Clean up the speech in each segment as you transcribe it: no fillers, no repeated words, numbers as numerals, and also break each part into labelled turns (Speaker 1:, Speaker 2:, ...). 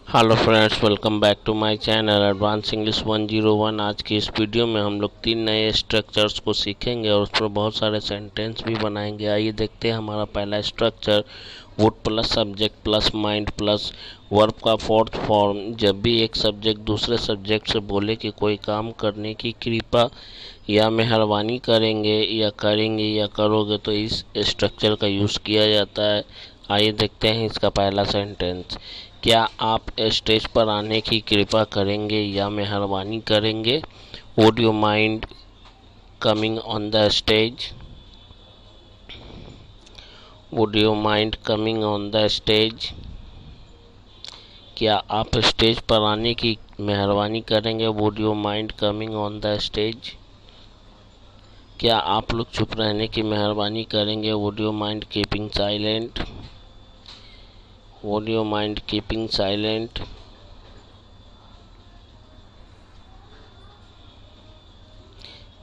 Speaker 1: Hello friends, welcome back to my channel advance English 101। आज की इस वीडियो में हम लोग 3 नए स्ट्रक्चर्स को सीखेंगे और उस पर बहुत सारे सेंटेंस भी बनाएंगे। आइए देखते हैं हमारा पहला structure. Would plus subject plus mind plus verb का फोर्थ फॉर्म। जब भी एक सब्जेक्ट दूसरे सब्जेक्ट से बोले कि कोई काम करने की कृपा या मेहरबानी करेंगे या करोगे, तो इस स्ट्रक्चर का यूज़ किया जाता है। आइए देखते हैं इसका पहला सेंटेंस। क्या आप स्टेज पर आने की कृपा करेंगे या मेहरबानी करेंगे? Would you mind coming on the stage? Would you mind coming on the stage? क्या आप स्टेज पर आने की मेहरबानी करेंगे? Would you mind coming on the stage? क्या आप लोग चुप रहने की मेहरबानी करेंगे? Would you mind keeping silent? Would you mind keeping silent?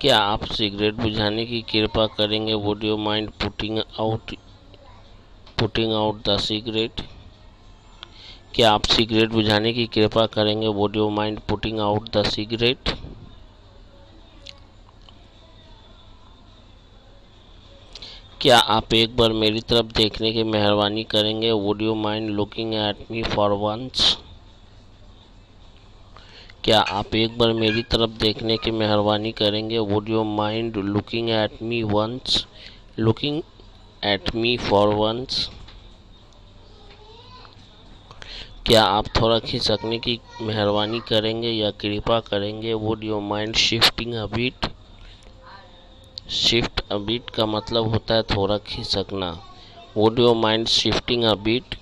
Speaker 1: क्या आप सिगरेट बुझाने की कृपा करेंगे? Would you mind putting out the cigarette? क्या आप सिगरेट बुझाने की कृपा करेंगे? Would you mind putting out the cigarette? क्या आप एक बार मेरी तरफ देखने की मेहरबानी करेंगे? Would you mind looking at me for once? क्या आप एक बार मेरी तरफ देखने की मेहरबानी करेंगे? Would you mind looking at me once? Looking at me for once? क्या आप थोड़ा खिसकने की मेहरबानी करेंगे या कृपा करेंगे? Would you mind shifting a bit? Shift a bit का मतलब होता है थोड़ा खिसकना। Would you mind shifting a bit?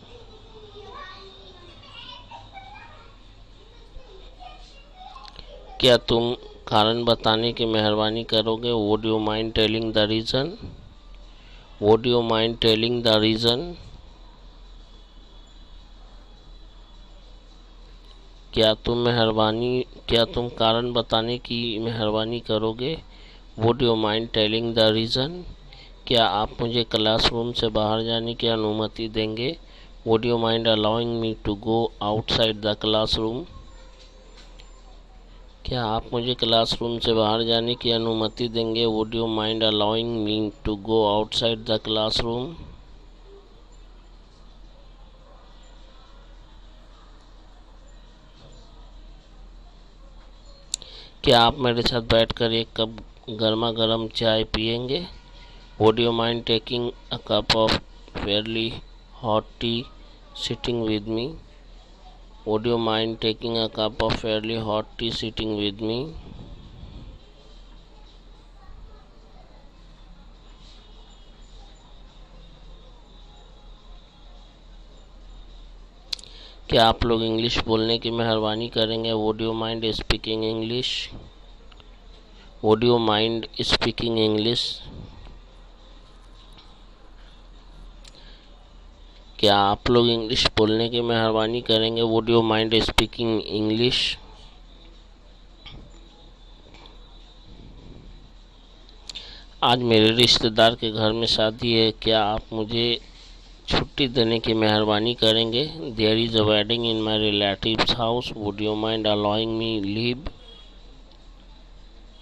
Speaker 1: क्या तुम कारण बताने की मेहरबानी करोगे? Would you mind telling the reason? Would you mind telling the reason? क्या तुम कारण बताने की मेहरबानी करोगे? Would you mind telling the reason? क्या आप मुझे क्लासरूम से बाहर जाने की अनुमति देंगे? Would you mind allowing me to go outside the classroom? क्या आप मुझे क्लासरूम से बाहर जाने की अनुमति देंगे? Would you mind allowing me to go outside the classroom? क्या आप मेरे साथ बैठकर एक कप गर्मा गर्म चाय पियेंगे? Would you mind taking a cup of Fairlie hot T sitting with me? Would you mind taking a cup of fairly hot tea sitting with me? क्या आप लोग इंग्लिश बोलने की मेहरबानी करेंगे? Would you mind speaking English? Would you mind speaking English? क्या आप लोग इंग्लिश बोलने की मेहरबानी करेंगे? Would you mind speaking English? आज मेरे रिश्तेदार के घर में शादी है, क्या आप मुझे छुट्टी देने की मेहरबानी करेंगे? There is a wedding in my relatives house, would you mind allowing me leave?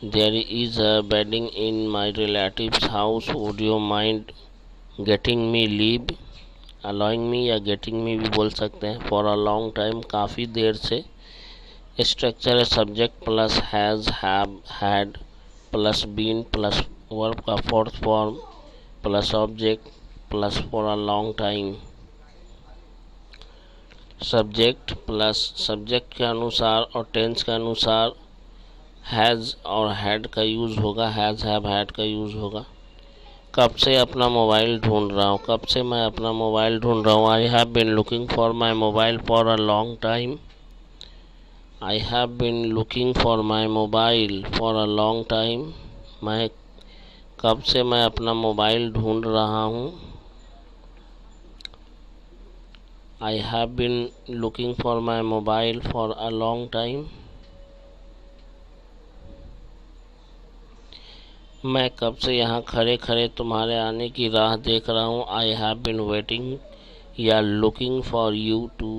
Speaker 1: There is a wedding in my relatives house, would you mind getting me leave? Allowing me या गेटिंग मी भी बोल सकते हैं। For a long time, काफ़ी देर से। Structure है subject plus has have had plus been plus verb का fourth form plus object plus for a long time. Subject plus subject के अनुसार और टेंस के अनुसार हैज़ और हैड का यूज़ होगा, हैज़ हैव हैड का यूज़ होगा। कब से अपना मोबाइल ढूंढ रहा हूँ? कब से मैं अपना मोबाइल ढूंढ रहा हूँ। I have been looking for my mobile for a long time. I have been looking for my mobile for a long time. कब से मैं अपना मोबाइल ढूंढ रहा हूँ। I have been looking for my mobile for a long time. मैं कब से यहाँ खड़े खड़े तुम्हारे आने की राह देख रहा हूँ। I have been waiting या looking for you to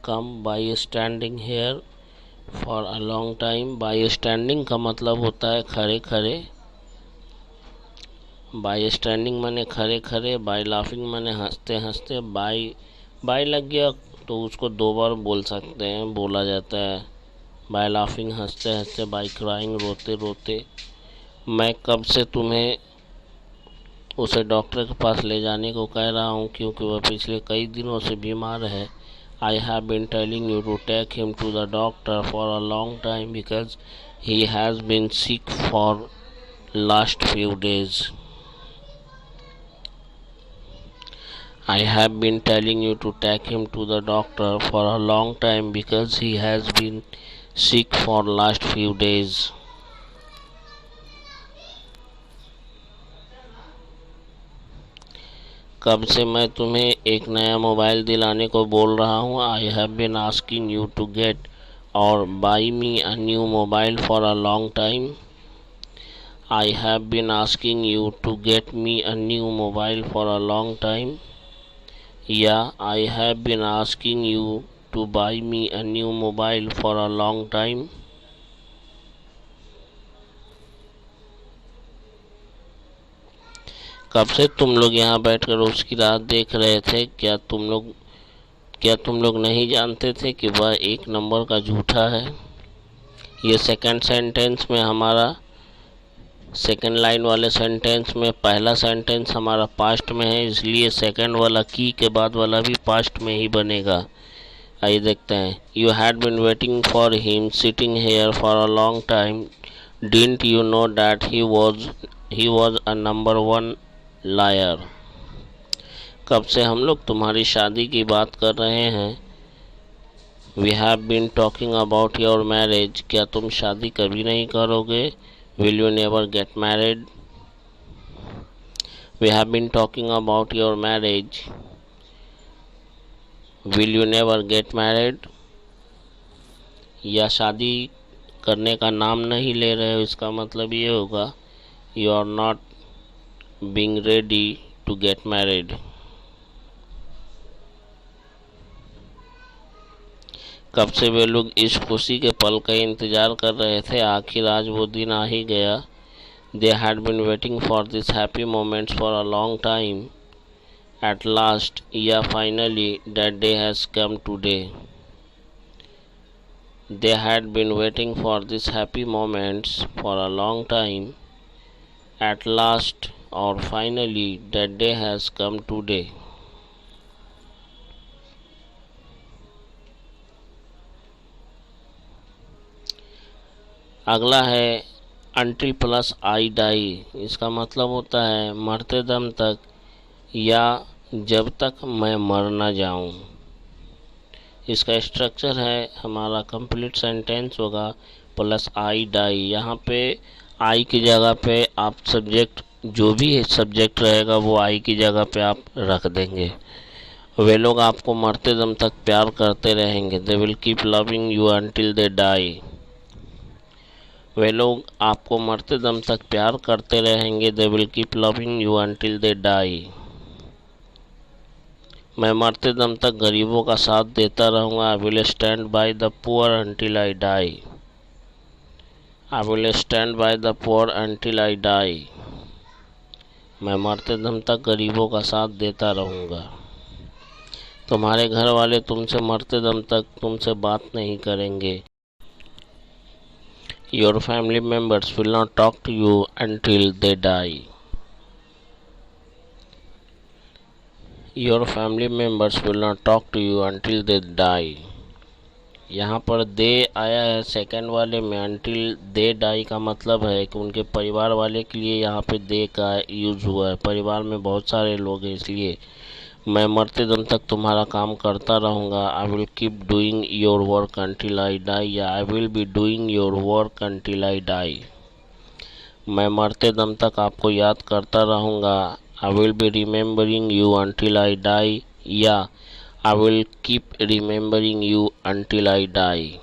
Speaker 1: come by standing here for a long time. By standing का मतलब होता है खड़े खड़े, बाई स्टैंडिंग माने खड़े खड़े, बाई लाफिंग माने हंसते हंसते। बाई बाई लग गया तो उसको दो बार बोल सकते हैं, बोला जाता है। बाई लाफिंग हंसते हंसते, बाई क्राइंग रोते रोते। मैं कब से तुम्हें उसे डॉक्टर के पास ले जाने को कह रहा हूँ क्योंकि वह पिछले कई दिनों से बीमार है। I have been telling you to take him to the doctor for a long time because he has been sick for last few days. I have been telling you to take him to the doctor for a long time because he has been sick for last few days. कब से मैं तुम्हें एक नया mobile दिलाने को बोल रहा हूँ। I have been asking you to get और buy me a new mobile for a long time. I have been asking you to get me a new mobile for a long time, या I have been asking you to buy me a new mobile for a long time. कब से तुम लोग यहाँ बैठकर उसकी राह देख रहे थे। क्या तुम लोग नहीं जानते थे कि वह एक नंबर का झूठा है। ये सेकंड सेंटेंस में हमारा, सेकंड लाइन वाले सेंटेंस में पहला सेंटेंस हमारा पास्ट में है, इसलिए सेकंड वाला की के बाद वाला भी पास्ट में ही बनेगा। आइए देखते हैं। You had been waiting for him sitting here for a long time, didn't you know that he was a number 1 liar. कब से हम लोग तुम्हारी शादी की बात कर रहे हैं। We have been talking about your marriage, क्या तुम शादी कभी नहीं करोगे। Will you never get married. We have been talking about your marriage, will you never get married. या शादी करने का नाम नहीं ले रहे हो, इसका मतलब ये होगा you are not being ready to get married. कब से वे लोग इस खुशी के पल का इंतजार कर रहे थे, आखिर आज वो दिन आ ही गया। They had been waiting for this happy moments for a long time, at last या finally that day has come today. They had been waiting for this happy moments for a long time, at last और finally that day has come today. अगला है until plus I die. इसका मतलब होता है मरते दम तक या जब तक मैं मर ना जाऊं। इसका स्ट्रक्चर है हमारा कंप्लीट सेंटेंस होगा प्लस आई डाई। यहाँ पे आई की जगह पे आप सब्जेक्ट, जो भी सब्जेक्ट रहेगा वो आई की जगह पे आप रख देंगे। वे लोग आपको मरते दम तक प्यार करते रहेंगे। They will keep loving you until they die. वे लोग आपको मरते दम तक प्यार करते रहेंगे। They will keep loving you until they die. मैं मरते दम तक गरीबों का साथ देता रहूँगा। I will stand by the poor until I die. I will stand by the poor until I die. मैं मरते दम तक गरीबों का साथ देता रहूँगा। तुम्हारे घर वाले तुमसे मरते दम तक तुमसे बात नहीं करेंगे। Your family members will not talk to you until they die. Your family members will not talk to you until they die. यहाँ पर दे आया है सेकंड वाले में। until they die का मतलब है कि उनके परिवार वाले के लिए यहाँ पे दे का यूज हुआ है। परिवार में बहुत सारे लोग हैं, इसलिए मैं मरते दम तक तुम्हारा काम करता रहूँगा। I will keep doing your work until I die, या I will be doing your work until I die. मैं मरते दम तक आपको याद करता रहूँगा। I will be remembering you until I die, या I will keep remembering you until I die.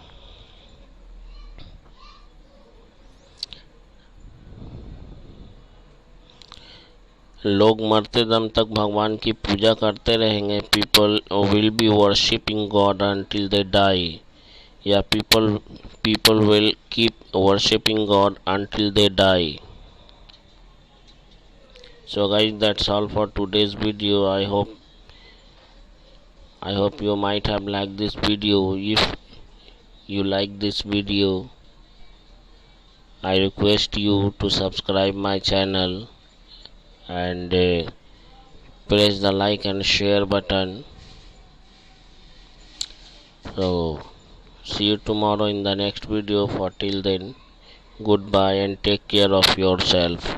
Speaker 1: लोग मरते दम तक भगवान की पूजा करते रहेंगे। People will be worshipping God until they die, या people will keep worshipping God until they die. So guys, that's all for today's video. I hope you might have liked this video. If you like this video, I request you to subscribe my channel and press the like and share button. So see you tomorrow in the next video. For till then, goodbye and take care of yourself.